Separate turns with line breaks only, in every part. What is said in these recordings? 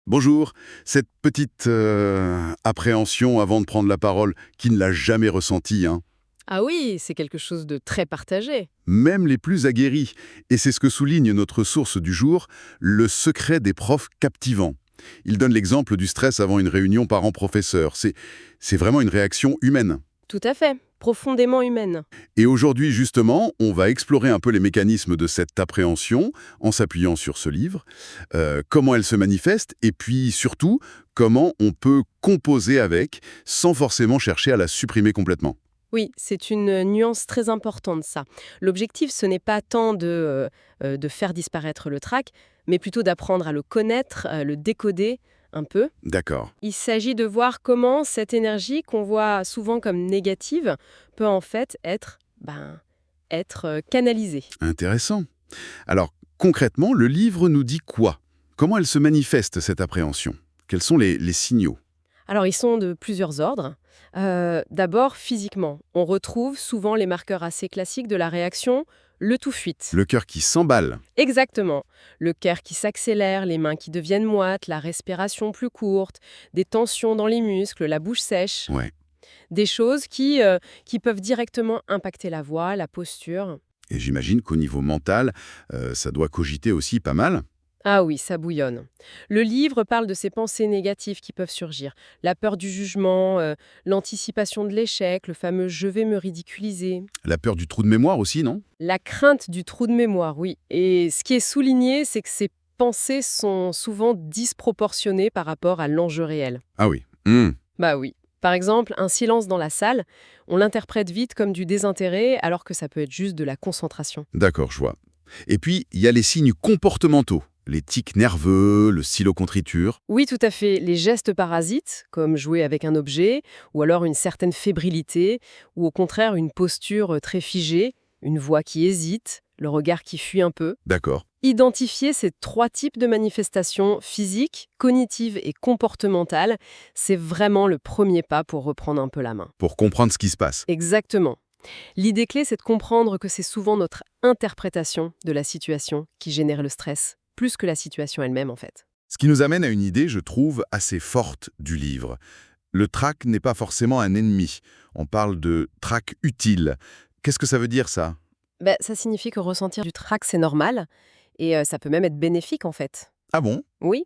Bonjour, cette petite appréhension avant de prendre la parole, qui ne l'a jamais ressentie, hein.
Ah oui, c'est quelque chose de très partagé.
Même les plus aguerris. Et c'est ce que souligne notre source du jour, le secret des profs captivants. Il donne l'exemple du stress avant une réunion parents-professeurs. C'est vraiment une réaction humaine.
Tout à fait, profondément humaine.
Et aujourd'hui, justement, on va explorer un peu les mécanismes de cette appréhension en s'appuyant sur ce livre, comment elle se manifeste, et puis surtout, comment on peut composer avec sans forcément chercher à la supprimer complètement.
Oui, c'est une nuance très importante, ça. L'objectif, ce n'est pas tant de faire disparaître le trac, mais plutôt d'apprendre à le connaître, à le décoder un peu.
D'accord.
Il s'agit de voir comment cette énergie qu'on voit souvent comme négative peut en fait être canalisée.
Intéressant. Alors, concrètement, le livre nous dit quoi? Comment elle se manifeste, cette appréhension? Quels sont les signaux?
Alors, ils sont de plusieurs ordres. D'abord, physiquement, on retrouve souvent les marqueurs assez classiques de la réaction, le tout-fuite.
Le cœur qui s'emballe.
Exactement. Le cœur qui s'accélère, les mains qui deviennent moites, la respiration plus courte, des tensions dans les muscles, la bouche sèche.
Ouais.
Des choses qui peuvent directement impacter la voix, la posture.
Et j'imagine qu'au niveau mental, ça doit cogiter aussi pas mal.
Ah oui, ça bouillonne. Le livre parle de ces pensées négatives qui peuvent surgir. La peur du jugement, l'anticipation de l'échec, le fameux «je vais me ridiculiser».
La peur du trou de mémoire aussi, non?
La crainte du trou de mémoire, oui. Et ce qui est souligné, c'est que ces pensées sont souvent disproportionnées par rapport à l'enjeu réel.
Ah oui.
Bah oui. Par exemple, un silence dans la salle, on l'interprète vite comme du désintérêt alors que ça peut être juste de la concentration.
D'accord, je vois. Et puis, il y a les signes comportementaux. Les tics nerveux, le stylo-contriture.
Oui, tout à fait. Les gestes parasites, comme jouer avec un objet, ou alors une certaine fébrilité, ou au contraire une posture très figée, une voix qui hésite, le regard qui fuit un peu.
D'accord.
Identifier ces trois types de manifestations physiques, cognitives et comportementales, c'est vraiment le premier pas pour reprendre un peu la main.
Pour comprendre ce qui se passe.
Exactement. L'idée clé, c'est de comprendre que c'est souvent notre interprétation de la situation qui génère le stress, plus que la situation elle-même en fait.
Ce qui nous amène à une idée, je trouve, assez forte du livre. Le trac n'est pas forcément un ennemi. On parle de trac utile. Qu'est-ce que ça veut dire, ça?
Ça signifie que ressentir du trac, c'est normal, et ça peut même être bénéfique en fait.
Ah bon?
Oui,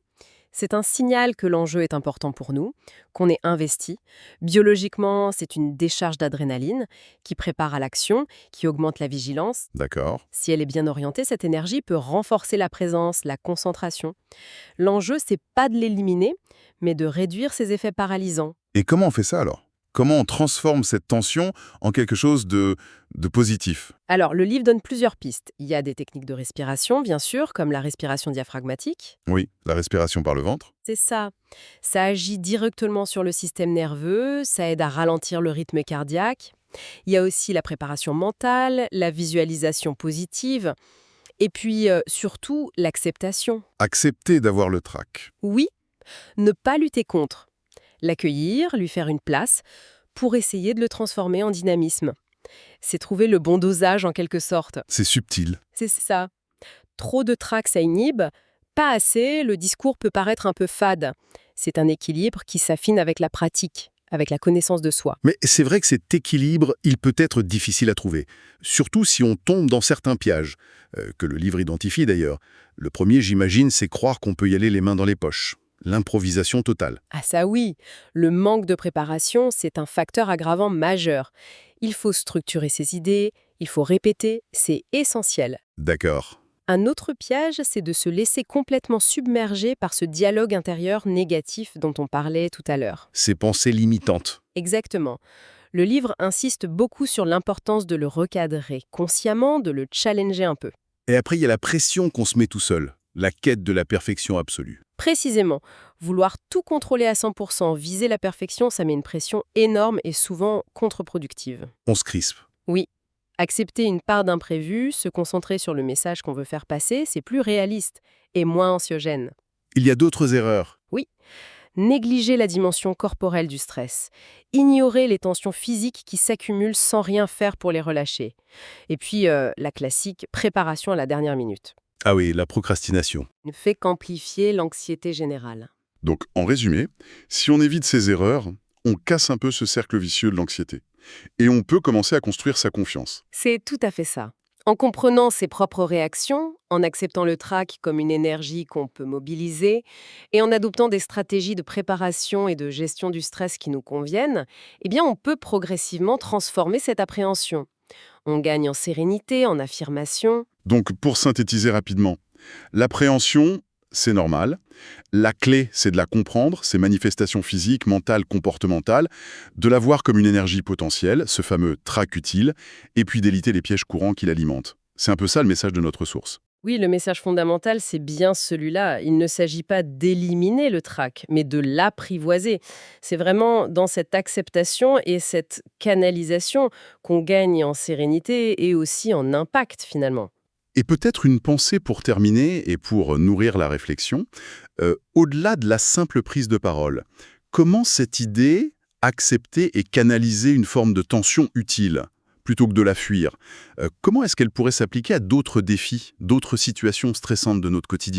c'est un signal que l'enjeu est important pour nous, qu'on est investi. Biologiquement, c'est une décharge d'adrénaline qui prépare à l'action, qui augmente la vigilance.
D'accord.
Si elle est bien orientée, cette énergie peut renforcer la présence, la concentration. L'enjeu, c'est pas de l'éliminer, mais de réduire ses effets paralysants.
Et comment on fait ça, alors? Comment on transforme cette tension en quelque chose de positif?
Alors, le livre donne plusieurs pistes. Il y a des techniques de respiration, bien sûr, comme la respiration diaphragmatique.
Oui, la respiration par le ventre.
C'est ça. Ça agit directement sur le système nerveux, ça aide à ralentir le rythme cardiaque. Il y a aussi la préparation mentale, la visualisation positive, et puis surtout l'acceptation.
Accepter d'avoir le trac.
Oui, ne pas lutter contre. L'accueillir, lui faire une place, pour essayer de le transformer en dynamisme. C'est trouver le bon dosage en quelque sorte.
C'est subtil.
C'est ça. Trop de trac, ça inhibe. Pas assez, le discours peut paraître un peu fade. C'est un équilibre qui s'affine avec la pratique, avec la connaissance de soi.
Mais c'est vrai que cet équilibre, il peut être difficile à trouver. Surtout si on tombe dans certains pièges, que le livre identifie d'ailleurs. Le premier, j'imagine, c'est croire qu'on peut y aller les mains dans les poches. L'improvisation totale.
Ah ça oui, le manque de préparation, c'est un facteur aggravant majeur. Il faut structurer ses idées, il faut répéter, c'est essentiel.
D'accord.
Un autre piège, c'est de se laisser complètement submerger par ce dialogue intérieur négatif dont on parlait tout à l'heure.
Ces pensées limitantes.
Exactement. Le livre insiste beaucoup sur l'importance de le recadrer consciemment, de le challenger un peu.
Et après, il y a la pression qu'on se met tout seul. La quête de la perfection absolue.
Précisément, vouloir tout contrôler à 100%, viser la perfection, ça met une pression énorme et souvent contre-productive.
On se crispe.
Oui, accepter une part d'imprévu, se concentrer sur le message qu'on veut faire passer, c'est plus réaliste et moins anxiogène.
Il y a d'autres erreurs.
Oui, négliger la dimension corporelle du stress, ignorer les tensions physiques qui s'accumulent sans rien faire pour les relâcher. Et puis, la classique préparation à la dernière minute.
Ah oui, la procrastination.
Ne fait qu'amplifier l'anxiété générale.
Donc, en résumé, si on évite ces erreurs, on casse un peu ce cercle vicieux de l'anxiété. Et on peut commencer à construire sa confiance.
C'est tout à fait ça. En comprenant ses propres réactions, en acceptant le trac comme une énergie qu'on peut mobiliser, et en adoptant des stratégies de préparation et de gestion du stress qui nous conviennent, eh bien on peut progressivement transformer cette appréhension. On gagne en sérénité, en affirmation.
Donc, pour synthétiser rapidement, l'appréhension, c'est normal. La clé, c'est de la comprendre, ses manifestations physiques, mentales, comportementales, de la voir comme une énergie potentielle, ce fameux trac utile, et puis d'éviter les pièges courants qui l'alimentent. C'est un peu ça le message de notre source.
Oui, le message fondamental, c'est bien celui-là. Il ne s'agit pas d'éliminer le trac, mais de l'apprivoiser. C'est vraiment dans cette acceptation et cette canalisation qu'on gagne en sérénité et aussi en impact finalement.
Et peut-être une pensée pour terminer et pour nourrir la réflexion, au-delà de la simple prise de parole, comment cette idée, accepter et canaliser une forme de tension utile, plutôt que de la fuir, comment est-ce qu'elle pourrait s'appliquer à d'autres défis, d'autres situations stressantes de notre quotidien ?